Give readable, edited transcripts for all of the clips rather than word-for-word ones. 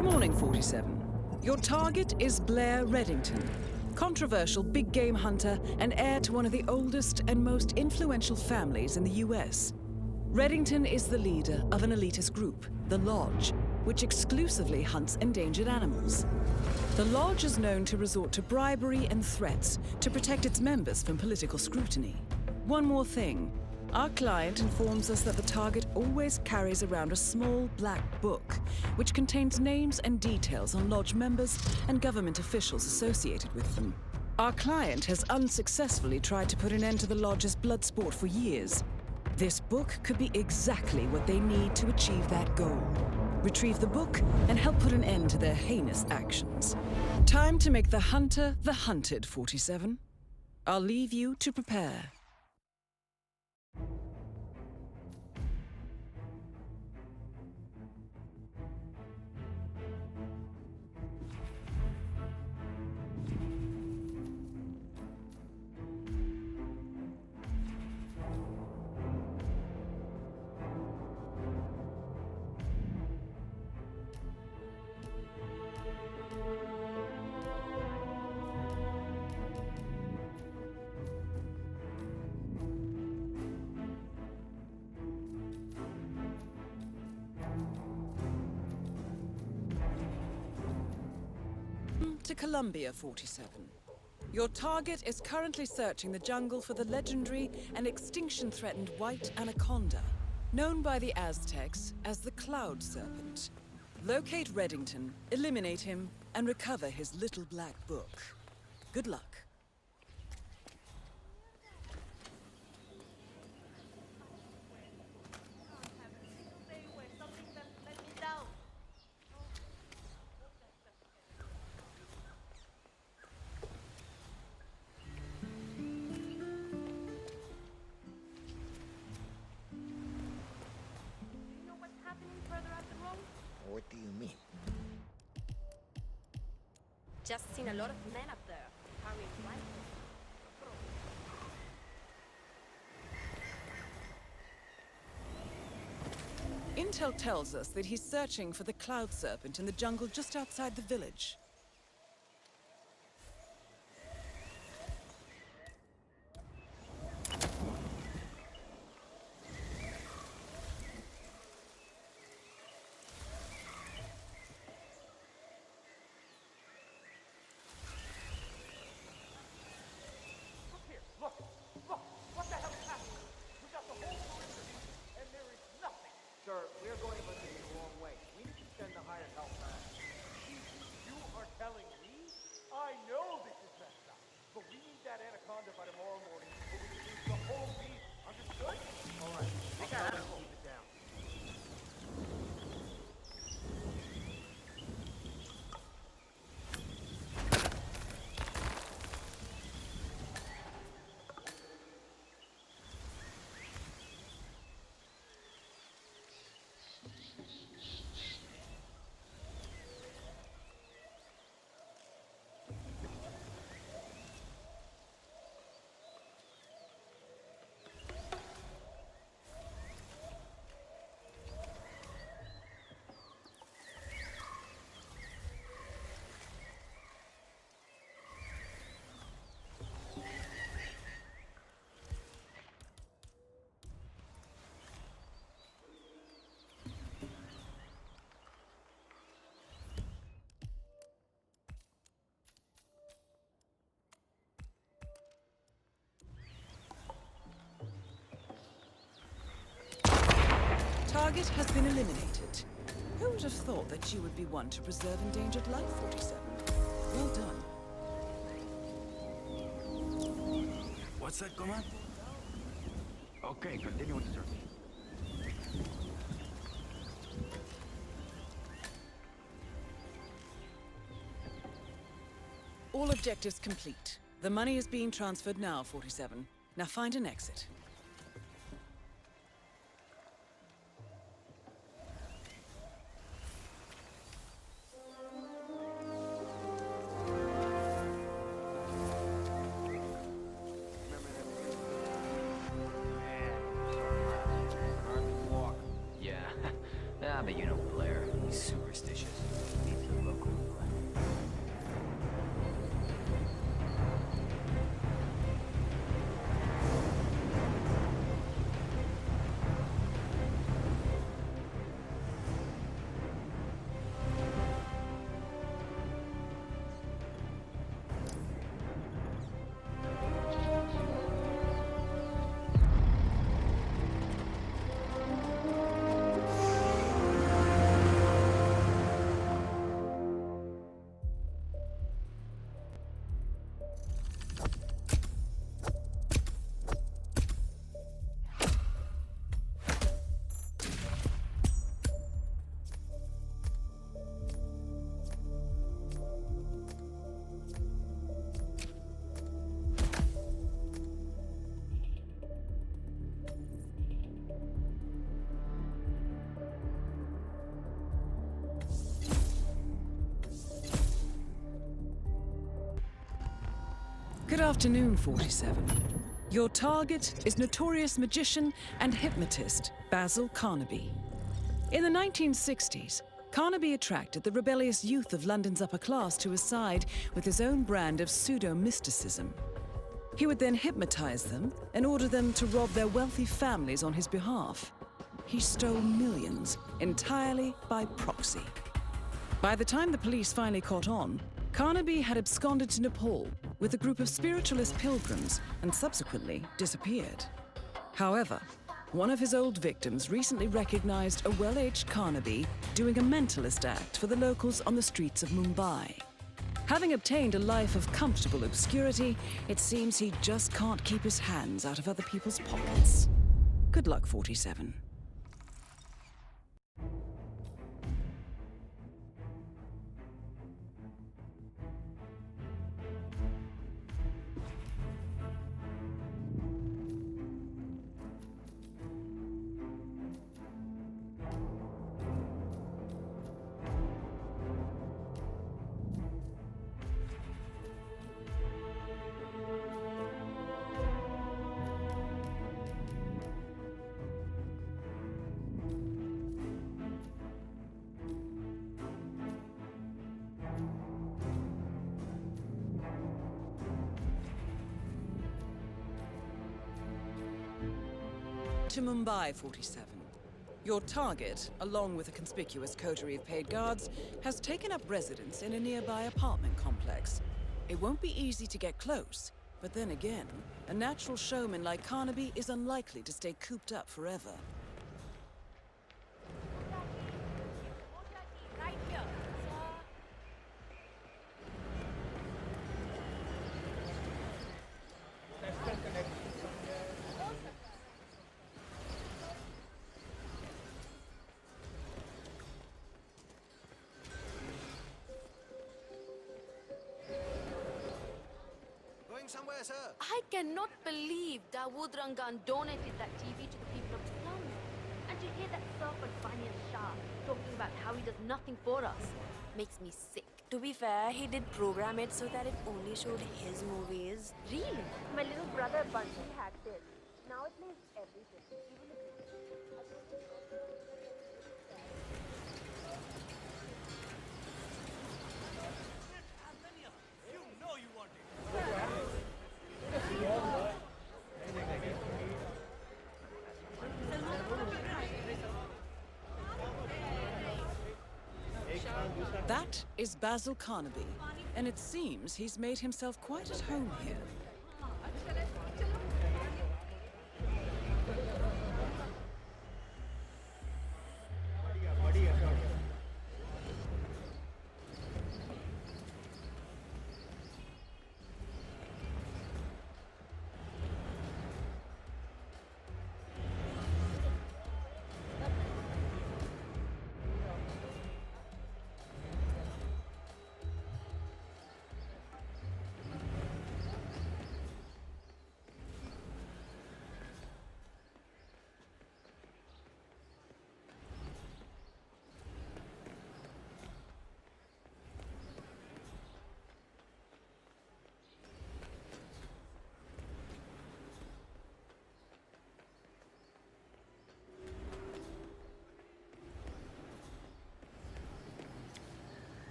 Good morning, 47. Your target is Blair Reddington, controversial big game hunter and heir to one of the oldest and most influential families in the US. Reddington is the leader of an elitist group, the Lodge, which exclusively hunts endangered animals. The Lodge is known to resort to bribery and threats to protect its members from political scrutiny. One more thing. Our client informs us that the target always carries around a small black book, which contains names and details on Lodge members and government officials associated with them. Our client has unsuccessfully tried to put an end to the Lodge's blood sport for years. This book could be exactly what they need to achieve that goal. Retrieve the book and help put an end to their heinous actions. Time to make the hunter the hunted, 47. I'll leave you to prepare. To Columbia, 47. Your target is currently searching the jungle for the legendary and extinction-threatened white anaconda, known by the Aztecs as the Cloud Serpent. Locate Reddington, eliminate him, and recover his little black book. Good luck. What do you mean? Just seen a lot of men up there carrying rifles. Intel tells us that he's searching for the Cloud Serpent in the jungle just outside the village. Target has been eliminated. Who would have thought that you would be one to preserve endangered life, 47? Well done. What's that, command? Okay, continue with the search. All objectives complete. The money is being transferred now, 47. Now find an exit. But you know Blair, he's superstitious. He Good afternoon, 47. Your target is notorious magician and hypnotist Basil Carnaby. In the 1960s, Carnaby attracted the rebellious youth of London's upper class to his side with his own brand of pseudo-mysticism. He would then hypnotize them and order them to rob their wealthy families on his behalf. He stole millions entirely by proxy. By the time the police finally caught on, Carnaby had absconded to Nepal with a group of spiritualist pilgrims and subsequently disappeared. However, one of his old victims recently recognized a well-aged Carnaby doing a mentalist act for the locals on the streets of Mumbai. Having obtained a life of comfortable obscurity, it seems he just can't keep his hands out of other people's pockets. Good luck, 47. To Mumbai, 47. Your target, along with a conspicuous coterie of paid guards, has taken up residence in a nearby apartment complex. It won't be easy to get close, but then again, a natural showman like Carnaby is unlikely to stay cooped up forever. Right here, Somewhere, sir. I cannot believe Dawood Rangan donated that TV to the people of slum. And to hear that Serpent Banyan Shah talking about how he does nothing for us makes me sick. To be fair, he did program it so that it only showed his movies. Really? My little brother Bunty had this. Now it plays everything. Even if That is Basil Carnaby, and it seems he's made himself quite at home here.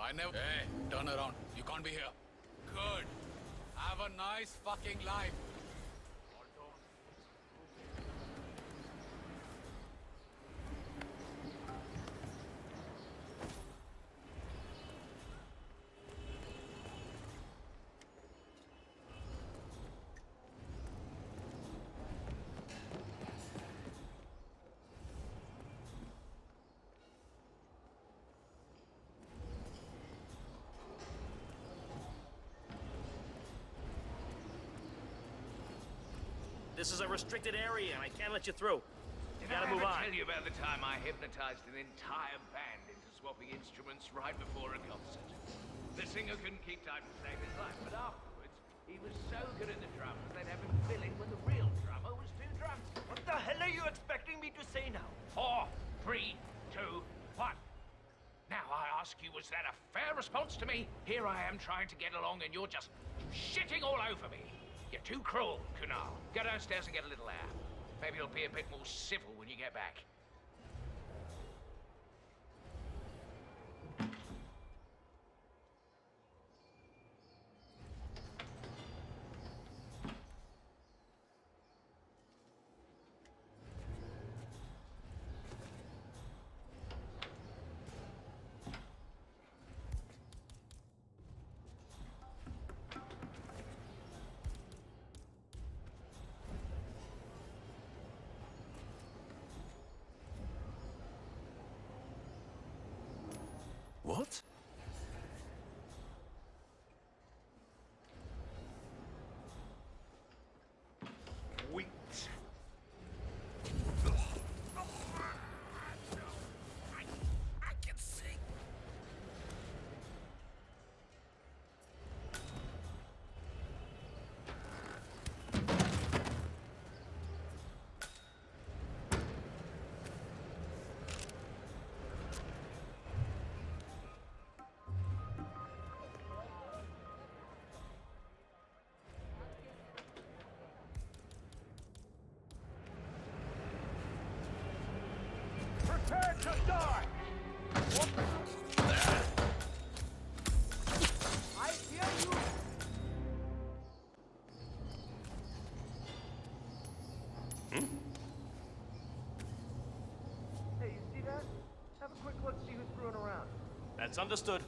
I never... Hey, turn around. You can't be here. Good. Have a nice fucking life. This is a restricted area, and I can't let you through. You Did gotta I move ever on. tell you about the time I hypnotized an entire band into swapping instruments right before a concert? The singer couldn't keep time to save his life, but afterwards, he was so good at the drums, they'd have him fill in when the real drummer was too drunk. What the hell are you expecting me to say now? 4, 3, 2, 1. Now I ask you, was that a fair response to me? Here I am trying to get along and you're just shitting all over me. You're too cruel, Kunal. Go downstairs and get a little air. Maybe you'll be a bit more civil when you get back. What? Wait. I can see. Prepare to die! I hear you! Hey, you see that? Have a quick look, see who's screwing around. That's understood.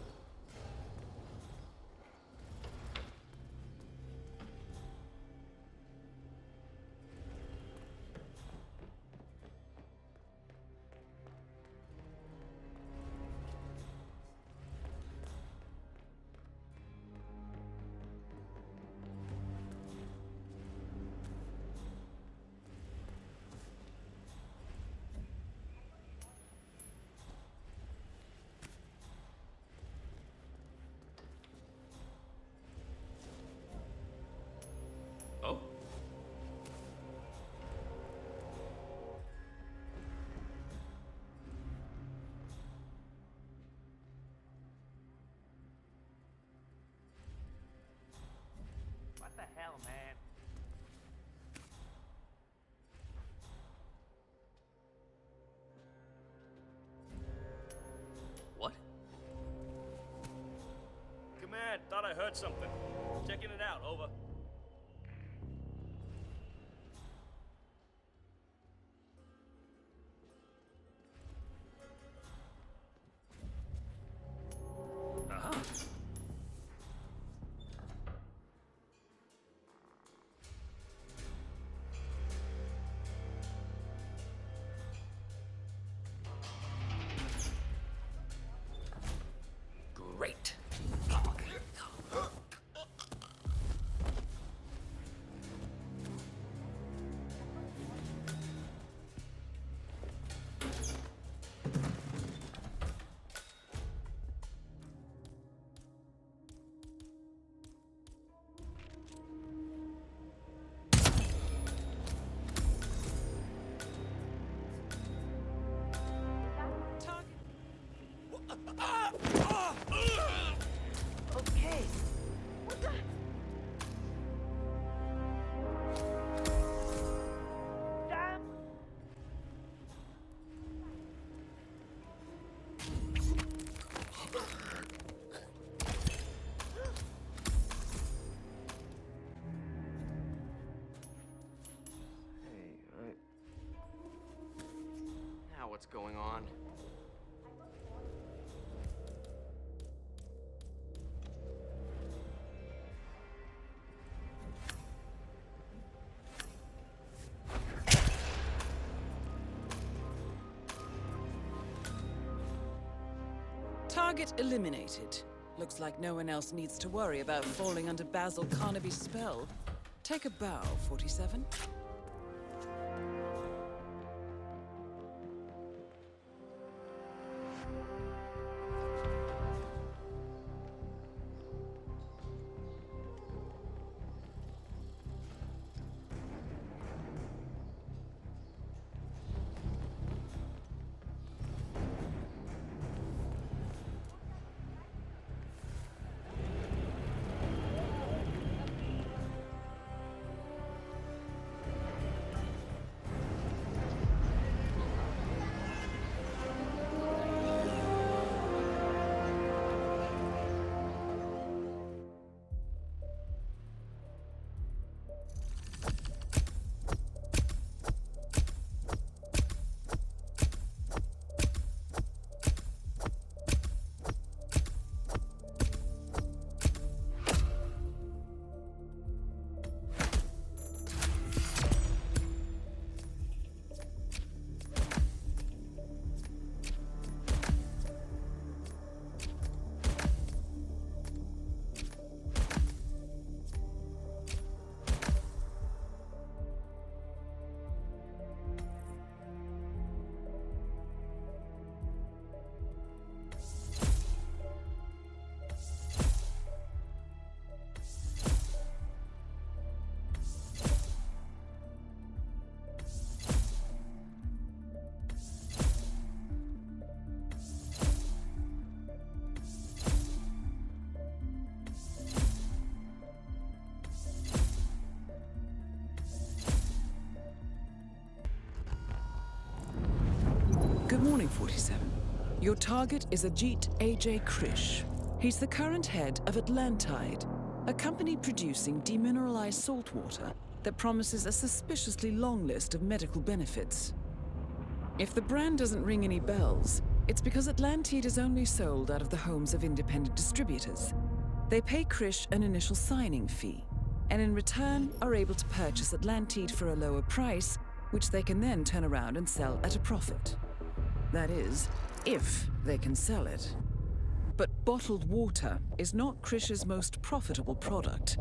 Oh? What the hell, man? What? Command, thought I heard something. Checking it out, over. Great. Okay. What the? Damn! Now what's going on? Target eliminated. Looks like no one else needs to worry about falling under Basil Carnaby's spell. Take a bow, 47. 47. Your target is Ajit A.J. Krish. He's the current head of Atlantide, a company producing demineralized salt water that promises a suspiciously long list of medical benefits. If the brand doesn't ring any bells, it's because Atlantide is only sold out of the homes of independent distributors. They pay Krish an initial signing fee, and in return are able to purchase Atlantide for a lower price, which they can then turn around and sell at a profit. That is, if they can sell it. But bottled water is not Krish's most profitable product.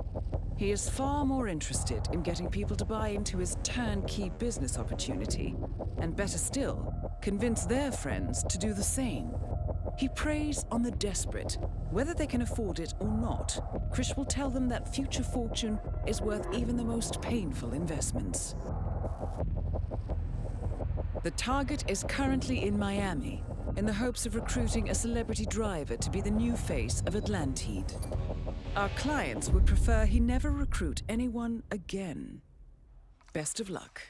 He is far more interested in getting people to buy into his turnkey business opportunity, and better still, convince their friends to do the same. He preys on the desperate. Whether they can afford it or not, Krish will tell them that future fortune is worth even the most painful investments. The target is currently in Miami, in the hopes of recruiting a celebrity driver to be the new face of Atlantide. Our clients would prefer he never recruit anyone again. Best of luck.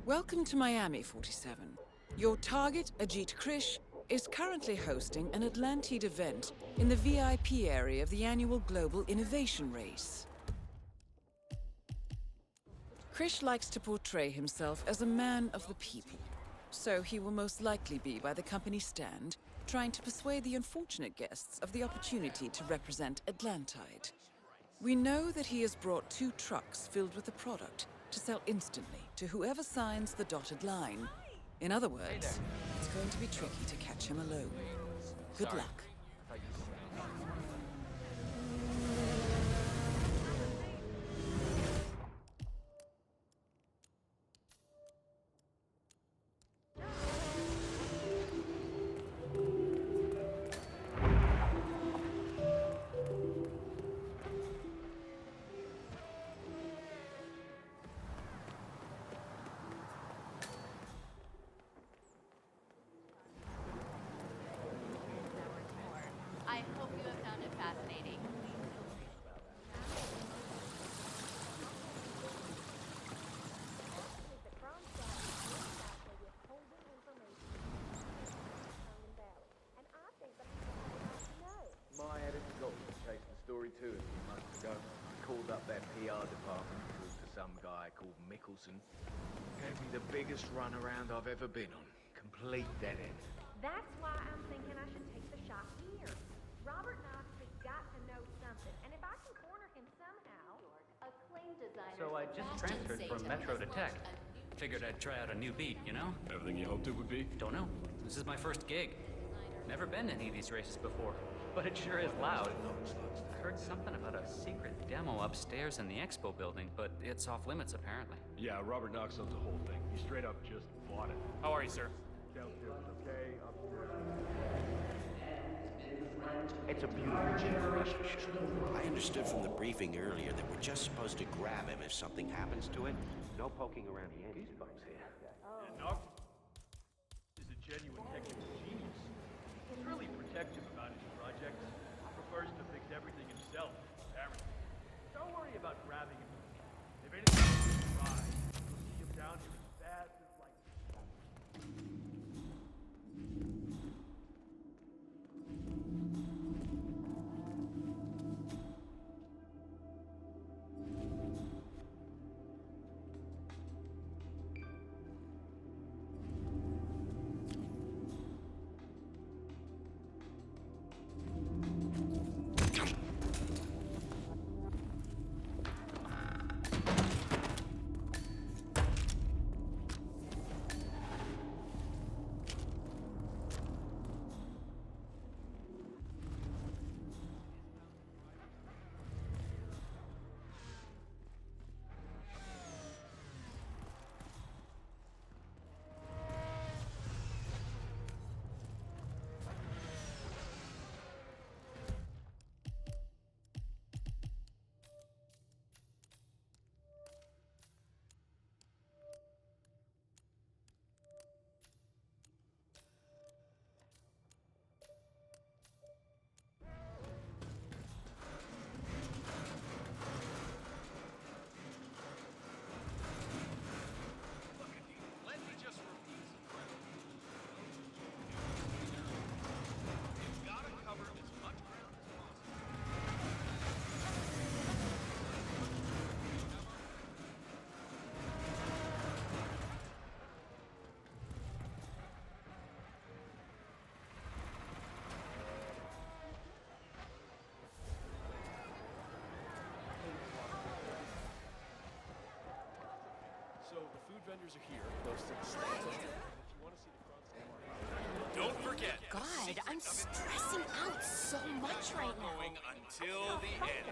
Welcome to Miami, 47. Your target, Ajit Krish, is currently hosting an Atlantide event in the VIP area of the annual Global Innovation Race. Krish likes to portray himself as a man of the people, so he will most likely be by the company stand, trying to persuade the unfortunate guests of the opportunity to represent Atlantide. We know that he has brought 2 trucks filled with the product to sell instantly to whoever signs the dotted line. In other words, it's going to be tricky to catch him alone. Good luck. I hope you have found it fascinating. My editor got me to chase the story too a few months ago. Called up their PR department, talked to some guy called Mickelson. Gave me the biggest runaround I've ever been on. Complete dead end. That's why I'm thinking I should take the shot here. Robert Knox has got to know something, and if I can corner him somehow... Acclaimed designer. So I just transferred from Metro to Tech. Figured I'd try out a new beat, you know? Everything you hoped it would be? Don't know. This is my first gig. Never been to any of these races before, but it sure is loud. I heard something about a secret demo upstairs in the expo building, but it's off limits apparently. Yeah, Robert Knox owns the whole thing. He straight up just bought it. How are you, sir? Downstairs is okay, upstairs... It's a beautiful generation. I understood from the briefing earlier that we're just supposed to grab him if something happens to him. No poking around the edges. Goosebumps here. And Knox is a genuine technical genius. He's really protective about his projects. Prefers to fix everything himself, apparently. Don't worry about grabbing him. If anything goes awry, you'll see him down here as fast as lightning. food vendors are here, close to the stand. If you want to see the front stand, Don't forget. God, I'm stressing out so much right now. Going until the end.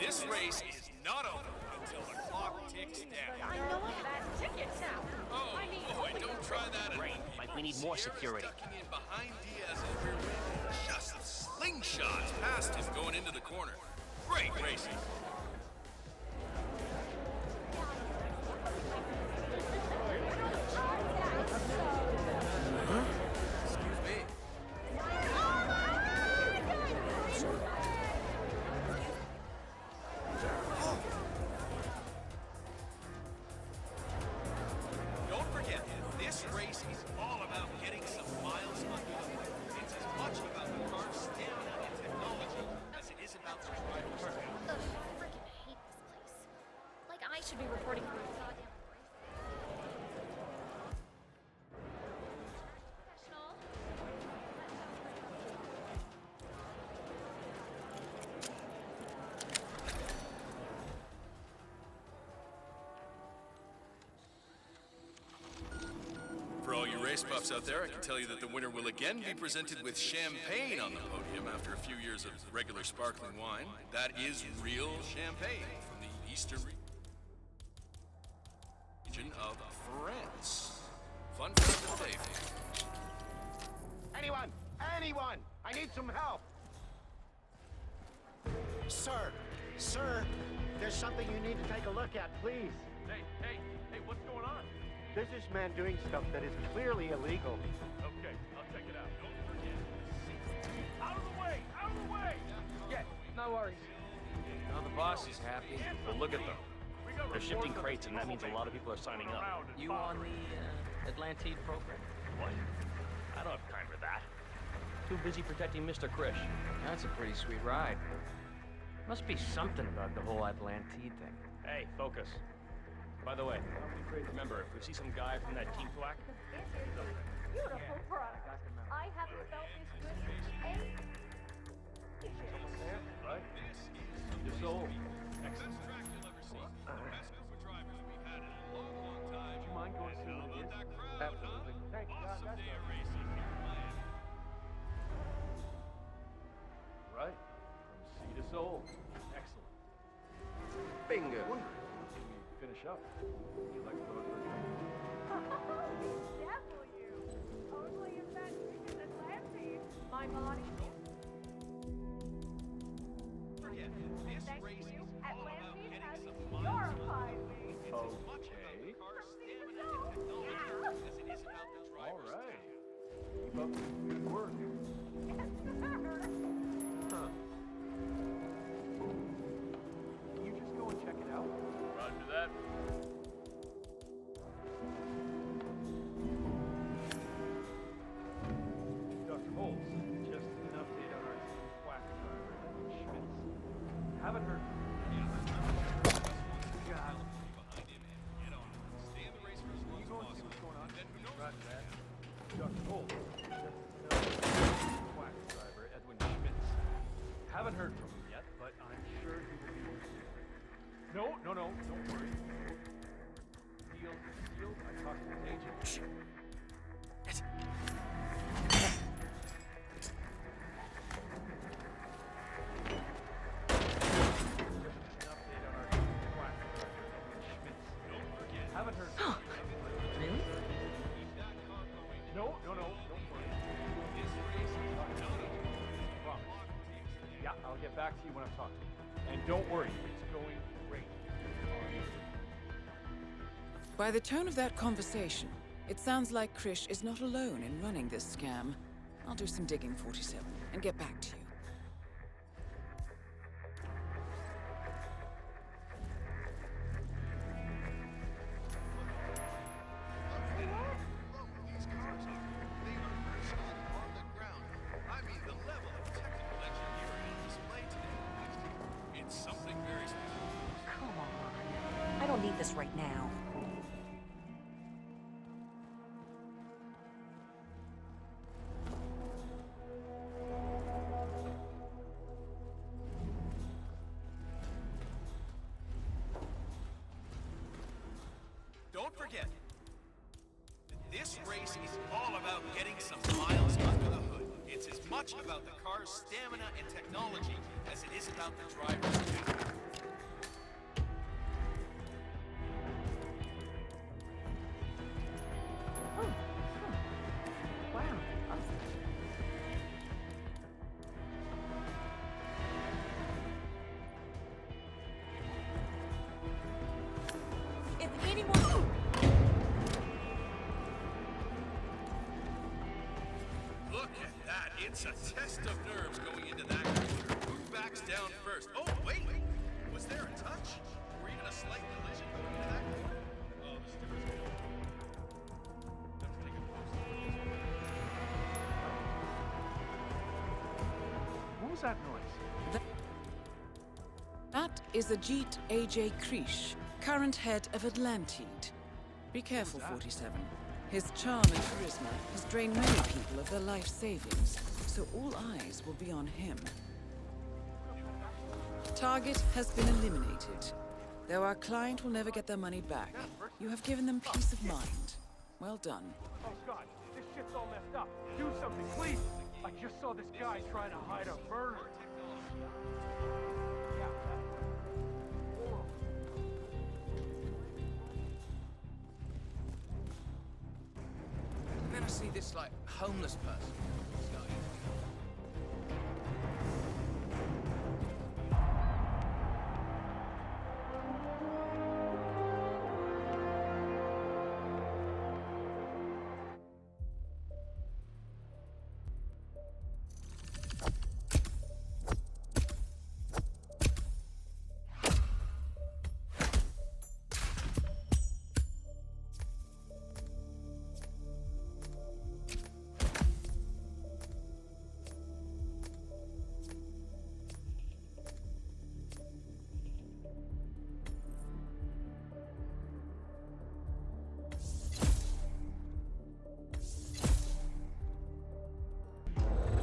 This race is not over until the clock ticks down. I know I have tickets now. Oh, boy, don't try that at home. Like we need more security. Ducking in behind Diaz's rear window. Just slingshots past him going into the corner. Great racing. Excuse me. Don't forget, this race is all about getting some miles under the hood. It's as much about the car's stamina and technology as it is about the driver's skill. I freaking hate this place. Like I should be reporting for a goddamn professional. For all you race buffs out there, I can tell you that the winner will again be presented with champagne on the podium after a few years of regular sparkling wine. That is real champagne from the eastern region of France. Fun fact of the day. Anyone! Anyone! I need some help! Sir! Sir! There's something you need to take a look at, please. Hey, what's going on? There's this man doing stuff that is clearly illegal. Okay, I'll check it out. Don't forget. Out of the way! Out of the way! Yeah, no worries. Now the boss is happy, but look at them. They're shifting crates, and that means a lot of people are signing up. You on the Atlantide program? What? I don't have time for that. Too busy protecting Mr. Krish. That's a pretty sweet ride. Must be something about the whole Atlantide thing. Hey, focus. By the way, remember, if we see some guy from that team flack, beautiful product. I haven't felt this good in 8 years. Right? Your soul. Excellent. Would you mind going to see what it is? Absolutely. Thank you. God, that's right. From sea to soul. Excellent. Bingo. Can we finish up? Would you like to go to the Devil you. Only if that chicken Atlantis. My body. Forget, this Thank race you. is all about Atlantis getting has some miles glorified me. It's as much about the car's stamina and technology as it is about the driver's All right. skill. Keep up the good work. Yes, sir. Huh. Can you just go and check it out? Roger that. Dr. Holes, just an update on our quack driver, Schmitz. Haven't heard. God. Stay in the race for as long You as go and see possible. what's going on? Then who knows? Roger that. Dr. Holes, just another quack driver, Schmitz. Haven't heard from him yet, but I'm sure he will be with you. No, don't worry. Deal. I talked to his agent. Haven't heard. Really? No, don't worry. Promise. Yeah, I'll get back to you when I've talked to you. And don't worry, it's going great. By the tone of that conversation, it sounds like Krish is not alone in running this scam. I'll do some digging, 47, and get back to you. These cars are. They are versatile on the ground. I mean, the level of technical engineering on display today. It's something very special. Come on. I don't need this right now. Don't forget, getting some miles under the hood. It's as much about the car's stamina and technology as it is about the driver's skill. Look at that. It's a test of nerves going into that corner. Who backs down first? Oh, wait. Was there a touch? Or even a slight collision going into that corner? Oh, the stewards go. Let's take a closer look. What was that noise? That is Ajit A.J. Krish, current head of Atlantide. Be careful, 47. His charm and charisma has drained many people of their life savings, so all eyes will be on him. Target has been eliminated. Though our client will never get their money back, you have given them peace of mind. Well done. Oh God, this shit's all messed up. Do something, please. I just saw this guy trying to hide a murder. And then I see this, like, homeless person.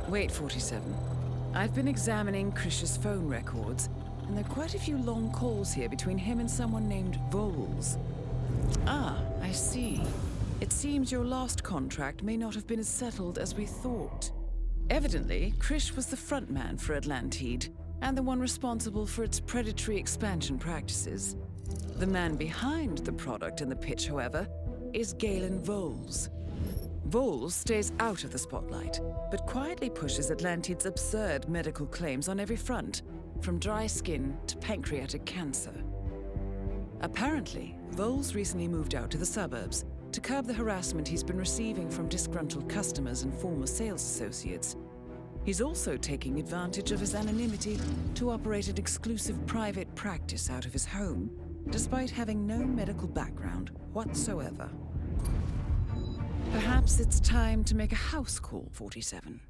Wait, 47. I've been examining Krish's phone records, and there are quite a few long calls here between him and someone named Voles. Ah, I see. It seems your last contract may not have been as settled as we thought. Evidently, Krish was the frontman for Atlantide, and the one responsible for its predatory expansion practices. The man behind the product and the pitch, however, is Galen Voles. Voles stays out of the spotlight, but quietly pushes Atlantide's absurd medical claims on every front, from dry skin to pancreatic cancer. Apparently, Voles recently moved out to the suburbs to curb the harassment he's been receiving from disgruntled customers and former sales associates. He's also taking advantage of his anonymity to operate an exclusive private practice out of his home, despite having no medical background whatsoever. Perhaps it's time to make a house call, 47.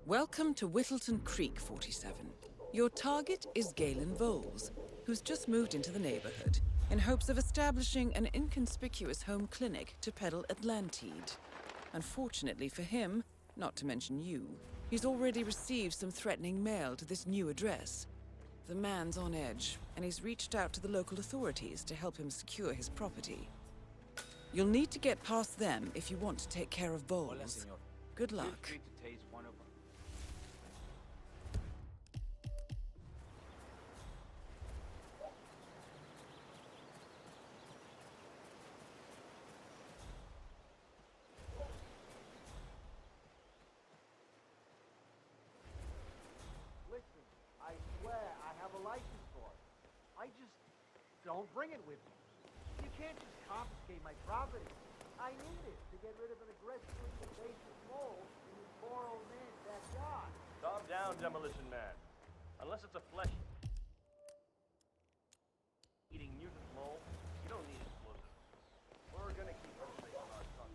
Welcome to Whittleton Creek, 47. Your target is Galen Voles, who's just moved into the neighborhood in hopes of establishing an inconspicuous home clinic to peddle Atlantide. Unfortunately for him, not to mention you, he's already received some threatening mail to this new address. The man's on edge, and he's reached out to the local authorities to help him secure his property. You'll need to get past them if you want to take care of Voles. Good luck. I just don't bring it with me. You can't just confiscate my property. I need it to get rid of an aggressively invasive mole in this poor old man's backyard. Calm down, Demolition Man. Unless it's a flesh-eating mutant mole, you don't need explosives. We're gonna keep everything on our tongue.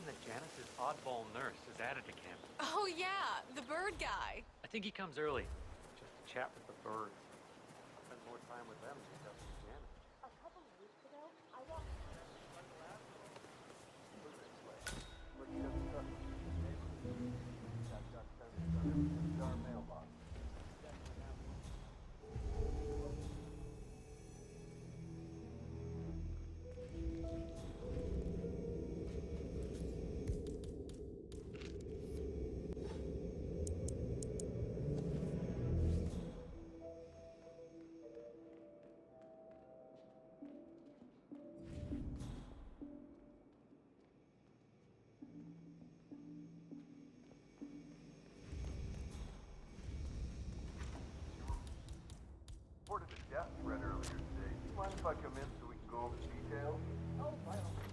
That Janice's oddball nurse is added to camp. Oh yeah, the bird guy. I think he comes early, just to chat with the birds. I'll spend more time with them than he does with Janice. A couple of weeks ago, I walked. But he doesn't trust his neighbors. Got duck sensors on every jar mailbox. Reported a death threat earlier today. Do you mind if I come in so we can go over the details? Oh, by all means.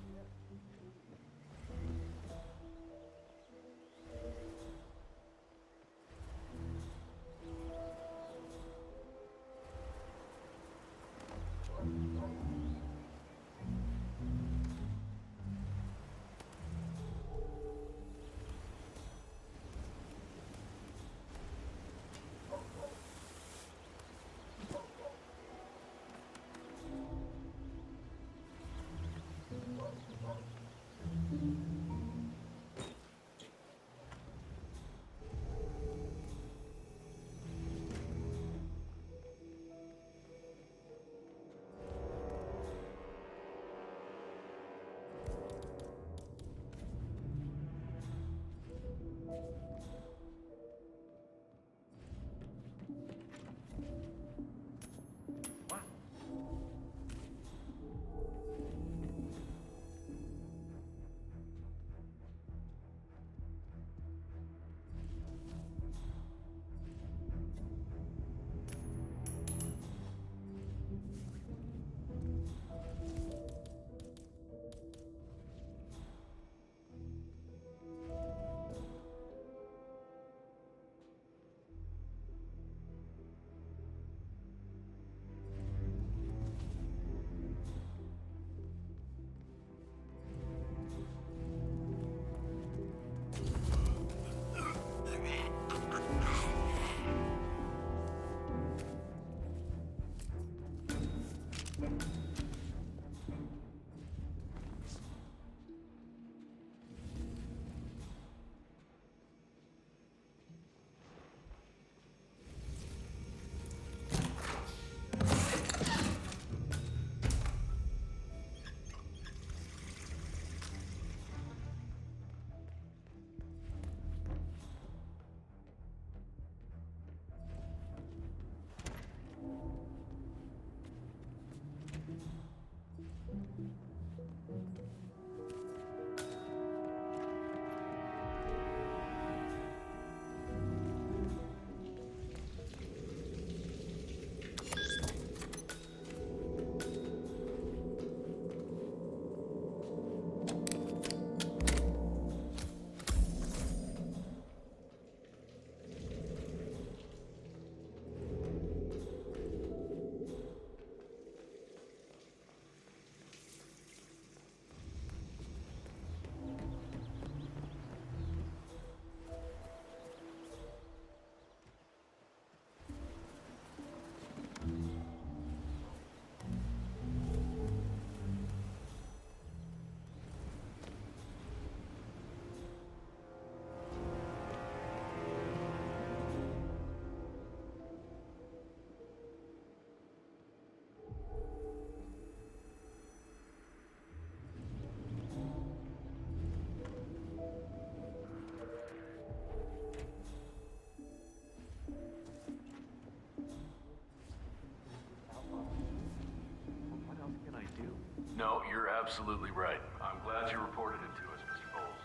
absolutely right. I'm glad you reported it to us, Mr. Bowles.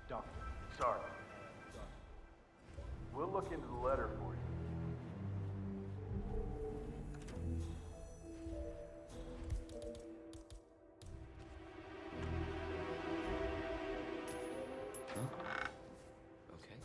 Doctor. Sorry. We'll look into the letter for you. Okay.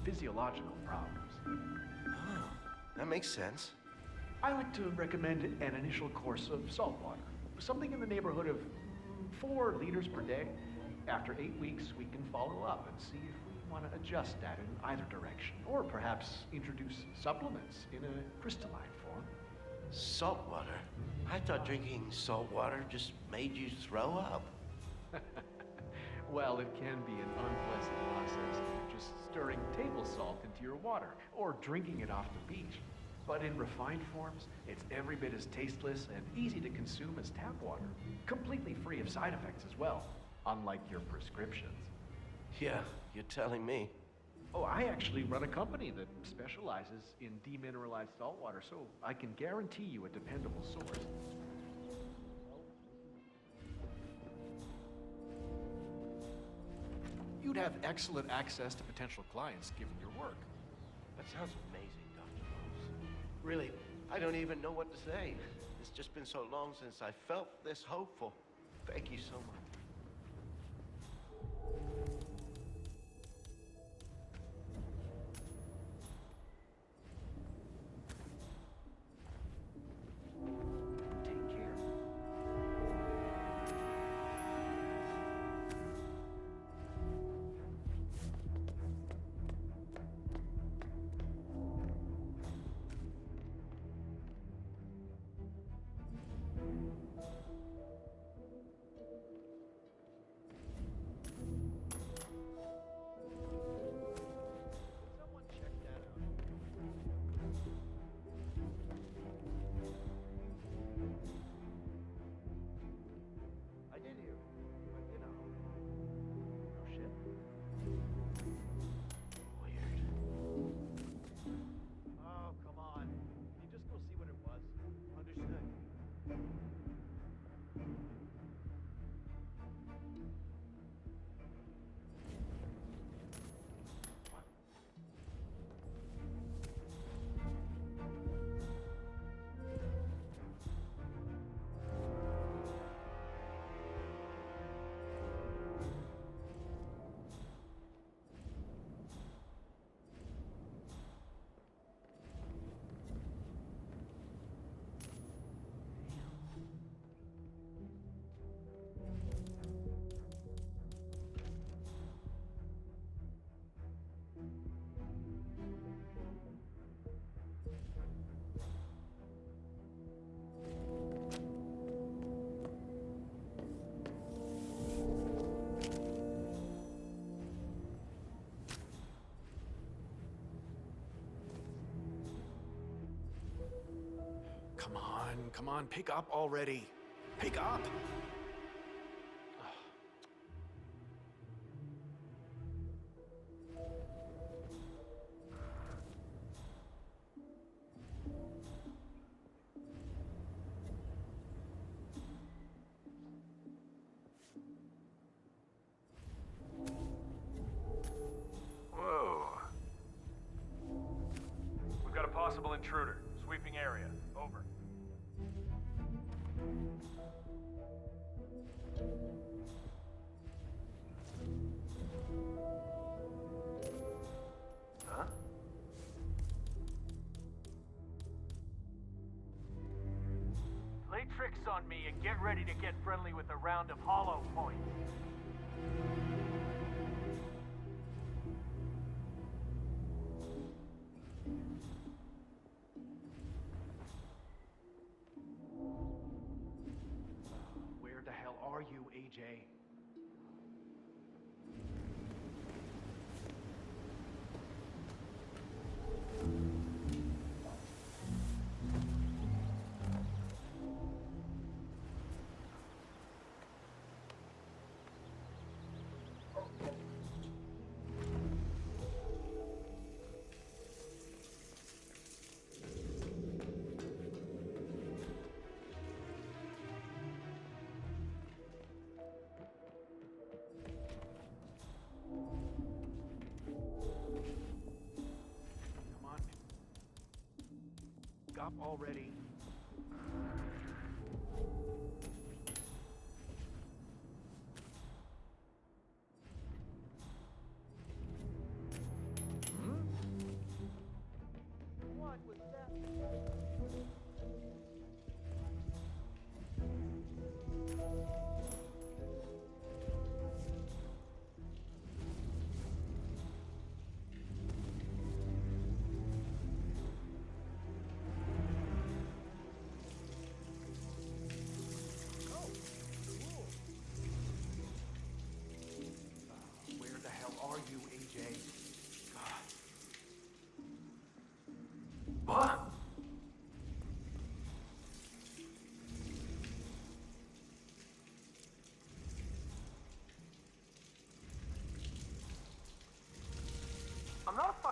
Physiological problems. Oh, that makes sense. I like to recommend an initial course of salt water. Something in the neighborhood of 4 liters per day. After 8 weeks, we can follow up and see if we want to adjust that in either direction. Or perhaps introduce supplements in a crystalline form. Salt water? I thought drinking salt water just made you throw up. Well, it can be an unpleasant process, just stirring table salt into your water, or drinking it off the beach. But in refined forms, it's every bit as tasteless and easy to consume as tap water. Completely free of side effects as well, unlike your prescriptions. Yeah, you're telling me. Oh, I actually run a company that specializes in demineralized saltwater, so I can guarantee you a dependable source. You'd have excellent access to potential clients given your work. That sounds amazing, Dr. Rose. Really, I don't even know what to say. It's just been so long since I felt this hopeful. Thank you so much. Come on, pick up already. Pick up! Whoa. We've got a possible intruder. Sweeping area. Over. Huh? Play tricks on me and get ready to get friendly with a round of hollow points. Where the hell are you, AJ? Up already. What was that?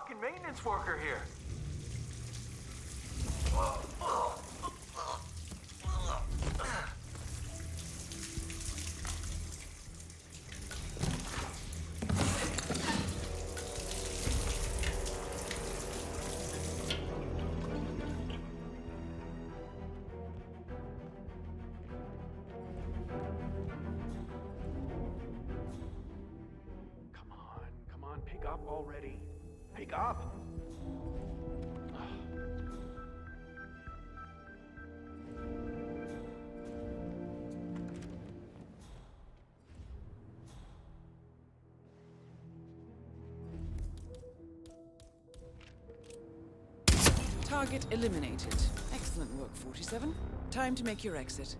fucking maintenance worker here. Come on, pick up already. Pick up! Target eliminated. Excellent work, 47. Time to make your exit.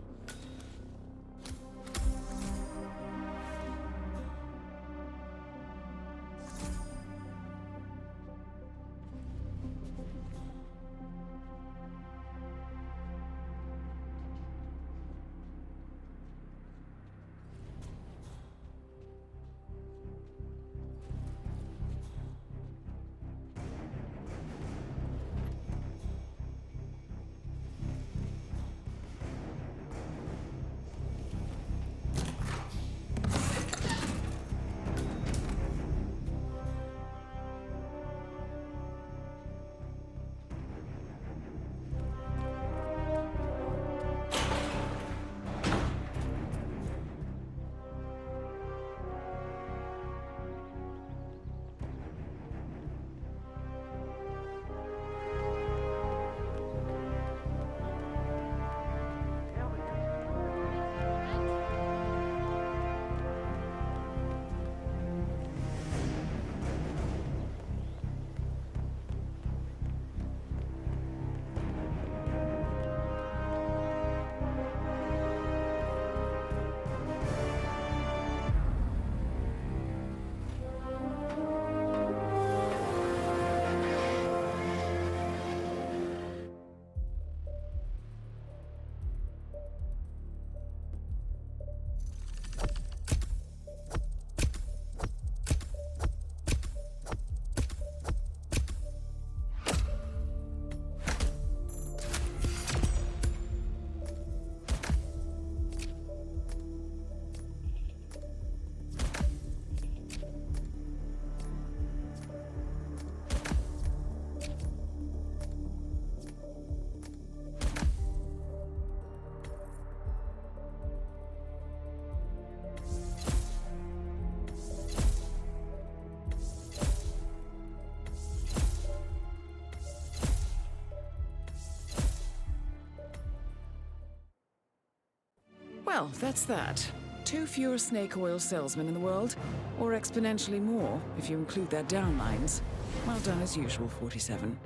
Well, that's that. 2 fewer snake oil salesmen in the world, or exponentially more if you include their downlines. Well done as usual, 47.